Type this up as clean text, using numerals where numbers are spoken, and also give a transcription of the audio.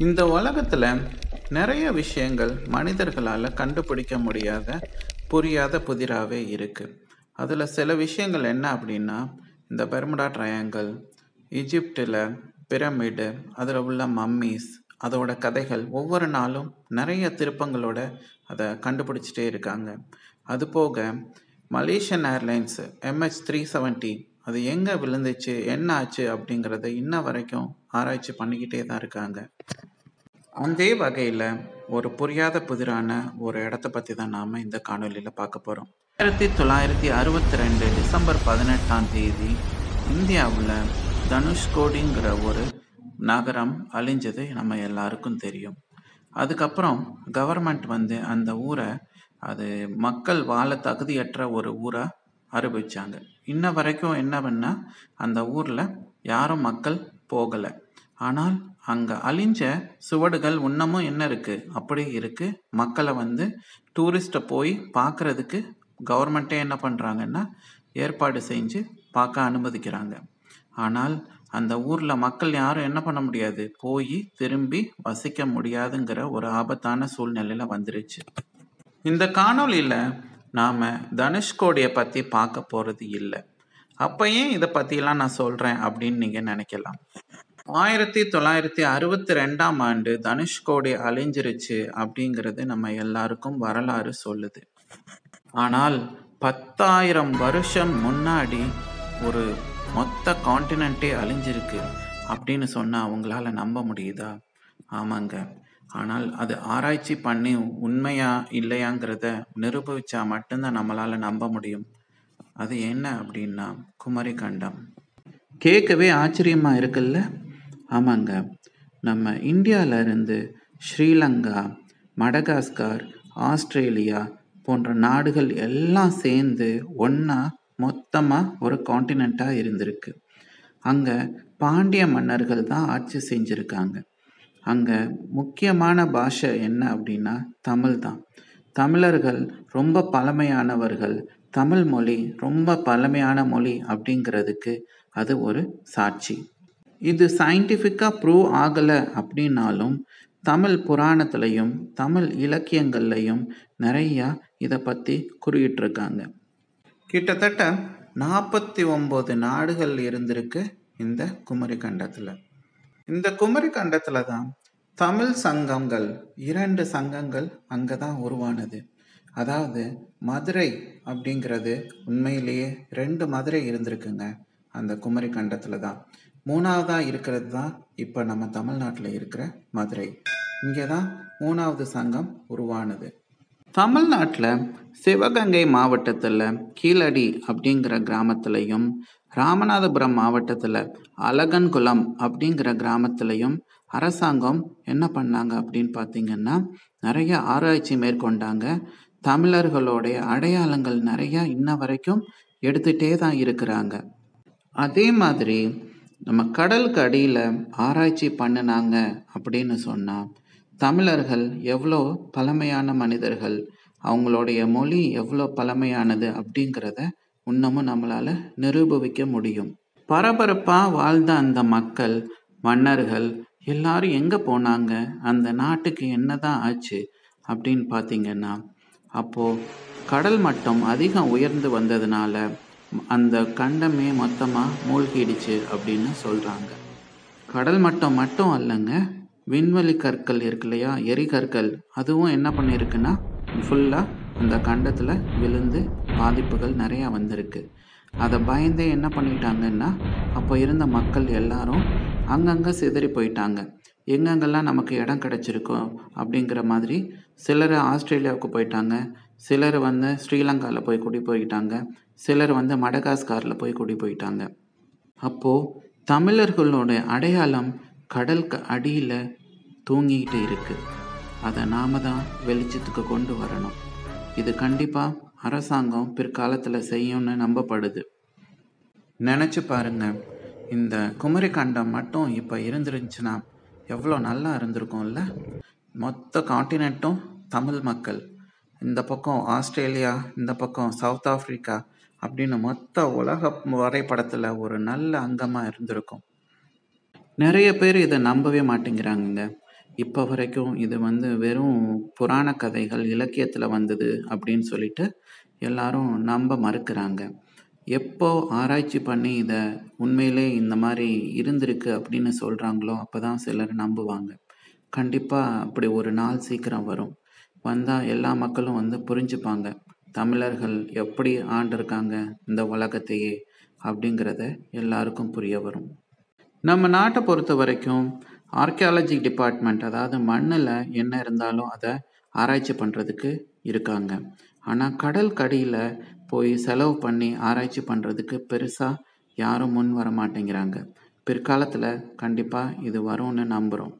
இந்த உலகத்துல நிறைய விஷயங்கள் மனிதர்களால கண்டுபிடிக்க முடியாத, புரியாத புதிராவே இருக்கு. அதுல சில விஷயங்கள் என்ன அப்படின்னா, இந்த பெர்முடா ட்ரையாங்கிள், ஈஜிப்டில் பிரமிடு, அதில் உள்ள மம்மீஸ், அதோட கதைகள் ஒவ்வொரு நாளும் நிறைய திருப்பங்களோட அதை கண்டுபிடிச்சிட்டே இருக்காங்க. அது போக மலேசியன் ஏர்லைன்ஸ் MH370 அது எங்கே விழுந்துச்சு, என்ன ஆச்சு அப்படிங்கிறத இன்ன வரைக்கும் ஆராய்ச்சி பண்ணிக்கிட்டே தான் இருக்காங்க. அதே வகையில் ஒரு புரியாத புதிரான ஒரு இடத்த பற்றி தான் நாம் இந்த காணொலியில் பார்க்க போகிறோம். 1962 டிசம்பர் 18ஆம் தேதி இந்தியாவில் தனுஷ்கோடிங்கிற ஒரு நகரம் அழிஞ்சது நம்ம எல்லாருக்கும் தெரியும். அதுக்கப்புறம் கவர்மெண்ட் வந்து அந்த ஊரை அது மக்கள் வாழ தகுதியற்ற ஒரு ஊரை அறிவிச்சாங்க. இன்ன வரைக்கும் என்ன பண்ணா அந்த ஊரில் யாரும் மக்கள் போகலை. ஆனால் அங்கே அழிஞ்ச சுவடுகள் இன்னமும் என்ன இருக்குது, அப்படி இருக்குது. மக்களை வந்து டூரிஸ்ட்டை போய் பார்க்குறதுக்கு கவர்மெண்ட்டே என்ன பண்ணுறாங்கன்னா ஏற்பாடு செஞ்சு பார்க்க அனுமதிக்கிறாங்க. ஆனால் அந்த ஊரில் மக்கள் யாரும் என்ன பண்ண முடியாது, போய் திரும்பி வசிக்க முடியாதுங்கிற ஒரு ஆபத்தான சூழ்நிலையில் வந்துருச்சு. இந்த காணொலியில் நாம் தனுஷ்கோடியை பற்றி பார்க்க போகிறது இல்லை. அப்போ ஏன் இதை பற்றிலாம் நான் சொல்கிறேன் அப்படின்னு நீங்கள் நினைக்கலாம். 1962ஆம் ஆண்டு தனுஷ்கோடி அழிஞ்சிருச்சு அப்படிங்கிறது நம்ம எல்லாருக்கும் வரலாறு சொல்லுது. ஆனால் 10,000 வருஷம் முன்னாடி ஒரு மொத்த காண்டினென்ட்டே அழிஞ்சிருக்கு அப்படின்னு சொன்னால் அவங்களால நம்ப முடியுதா? ஆமாங்க. ஆனால் அது ஆராய்ச்சி பண்ணி உண்மையா இல்லையாங்கிறத நிரூபிச்சா மட்டும்தான் நம்மளால நம்ப முடியும். அது என்ன அப்படின்னா குமரி கண்டம். கேட்கவே ஆச்சரியமா இருக்குல்ல? ஆமாங்க. நம்ம இந்தியாவிலேருந்து ஸ்ரீலங்கா, மடகாஸ்கர், ஆஸ்திரேலியா போன்ற நாடுகள் எல்லாம் சேர்ந்து ஒன்றா மொத்தமாக ஒரு காண்டினெண்ட்டாக இருந்திருக்கு. அங்கே பாண்டிய மன்னர்கள் தான் ஆட்சி செஞ்சுருக்காங்க. அங்கே முக்கியமான பாஷை என்ன அப்படின்னா தமிழ் தான். தமிழர்கள் ரொம்ப பழமையானவர்கள். தமிழ் மொழி ரொம்ப பழமையான மொழி அப்படிங்கிறதுக்கு அது ஒரு சாட்சி. இது சயின்டிஃபிக்காக ப்ரூவ் ஆகலை அப்படின்னாலும் தமிழ் புராணத்துலையும் தமிழ் இலக்கியங்கள்லையும் நிறையா இதை பற்றி குறியிட்டிருக்காங்க. கிட்டத்தட்ட 49 நாடுகள் இருந்திருக்கு இந்த குமரி கண்டத்தில். இந்த குமரி கண்டத்தில் தான் தமிழ் சங்கங்கள், 2 சங்கங்கள் அங்கே தான் உருவானது. அதாவது மதுரை அப்படிங்கிறது உண்மையிலேயே 2 மதுரை இருந்திருக்குங்க அந்த குமரி கண்டத்தில் தான். 3ஆவதாக இருக்கிறது தான் இப்போ நம்ம தமிழ்நாட்டில் இருக்கிற மதுரை. இங்கே தான் 3ஆவது சங்கம் உருவானது. தமிழ்நாட்டில் சிவகங்கை மாவட்டத்தில் கீழடி அப்படிங்கிற கிராமத்திலையும், ராமநாதபுரம் மாவட்டத்தில் அழகன்குளம் அப்படிங்கிற கிராமத்திலையும் அரசாங்கம் என்ன பண்ணாங்க அப்படின்னு பார்த்தீங்கன்னா நிறைய ஆராய்ச்சி மேற்கொண்டாங்க. தமிழர்களுடைய அடையாளங்கள் நிறையா இன்ன வரைக்கும் எடுத்துகிட்டே தான் இருக்கிறாங்க. அதே மாதிரி நம்ம கடலுக்கு அடியில் ஆராய்ச்சி பண்ணினாங்க அப்படின்னு சொன்னால் தமிழர்கள் எவ்வளோ பழமையான மனிதர்கள், அவங்களுடைய மொழி எவ்வளோ பழமையானது அப்படிங்கிறத இன்னமும் நம்மளால் நிரூபிக்க முடியும். பரபரப்பாக வாழ்ந்த அந்த மக்கள், மன்னர்கள் எல்லாரும் எங்கே போனாங்க, அந்த நாட்டுக்கு என்ன தான் ஆச்சு அப்படின்னு பார்த்தீங்கன்னா, அப்போது கடல் மட்டம் அதிகம் உயர்ந்து வந்ததுனால அந்த கண்டமே மொத்தமாக மூழ்கிடுச்சு அப்படின்னு சொல்கிறாங்க. கடல் மட்டம் மட்டும் அல்லங்க, விண்வெளி கற்கள் இருக்கு இல்லையா, எரிகற்கள், அதுவும் என்ன பண்ணியிருக்குன்னா ஃபுல்லாக அந்த கண்டத்தில் விழுந்து பாதிப்புகள் நிறையா வந்திருக்கு. அதை பயந்தே என்ன பண்ணிட்டாங்கன்னா அப்போ இருந்த மக்கள் எல்லாரும் அங்கங்கே சிதறி போயிட்டாங்க. எங்கெங்கெல்லாம் நமக்கு இடம் கிடச்சிருக்கோ அப்படிங்கிற மாதிரி சிலர் ஆஸ்திரேலியாவுக்கு போயிட்டாங்க, சிலர் வந்து ஸ்ரீலங்காவில் போய் குடி போயிட்டாங்க, சிலர் வந்து மடகாஸ்கரில் போய் குடி போயிட்டாங்க. அப்போது தமிழர்களோட அடையாளம் கடலுக்கு அடியில் தூங்கிக்கிட்டு இருக்குது. அதை நாம் தான் வெளிச்சத்துக்கு கொண்டு வரணும். இது கண்டிப்பாக அரசாங்கம் பிற்காலத்தில் செய்யும்னு நம்பப்படுது. நினச்சி பாருங்க, இந்த குமரி கண்டம் மட்டும் இப்போ இருந்துருந்துச்சுன்னா எவ்வளோ நல்லா இருந்திருக்கும்ல. மொத்த காண்டினென்ட்டும் தமிழ் மக்கள், இந்த பக்கம் ஆஸ்திரேலியா, இந்த பக்கம் சவுத் ஆஃப்ரிக்கா அப்படின்னு மொத்த உலக வரைபடத்தில் ஒரு நல்ல அங்கமாக இருந்திருக்கும். நிறைய பேர் இதை நம்பவே மாட்டேங்கிறாங்க. இப்போ வரைக்கும் இது வெறும் புராண கதைகள் இலக்கியத்தில் வந்தது அப்படின்னு சொல்லிட்டு எல்லாரும் நம்ப மறுக்கிறாங்க. எப்போ ஆராய்ச்சி பண்ணி இதை உண்மையிலே இந்த மாதிரி இருந்திருக்கு அப்படின்னு சொல்கிறாங்களோ அப்போ தான் சிலர் நம்புவாங்க. கண்டிப்பாக அப்படி ஒரு நாள் சீக்கிரம் வரும். வந்தால் எல்லா மக்களும் புரிஞ்சுப்பாங்க தமிழர்கள் எப்படி ஆண்டிருக்காங்க இந்த உலகத்தையே அப்படிங்கிறத எல்லாருக்கும் புரிய வரும். நம்ம நாட்டை பொறுத்த வரைக்கும் ஆர்கியாலஜி டிபார்ட்மெண்ட், அதாவது மண்ணில் என்ன இருந்தாலும் அதை ஆராய்ச்சி பண்ணுறதுக்கு இருக்காங்க. ஆனால் கடல் கடியில் போய் செலவு பண்ணி ஆராய்ச்சி பண்ணுறதுக்கு பெருசாக யாரும் முன் வர மாட்டேங்கிறாங்க. பிற்காலத்தில் கண்டிப்பாக இது வரும்னு நம்புகிறோம்.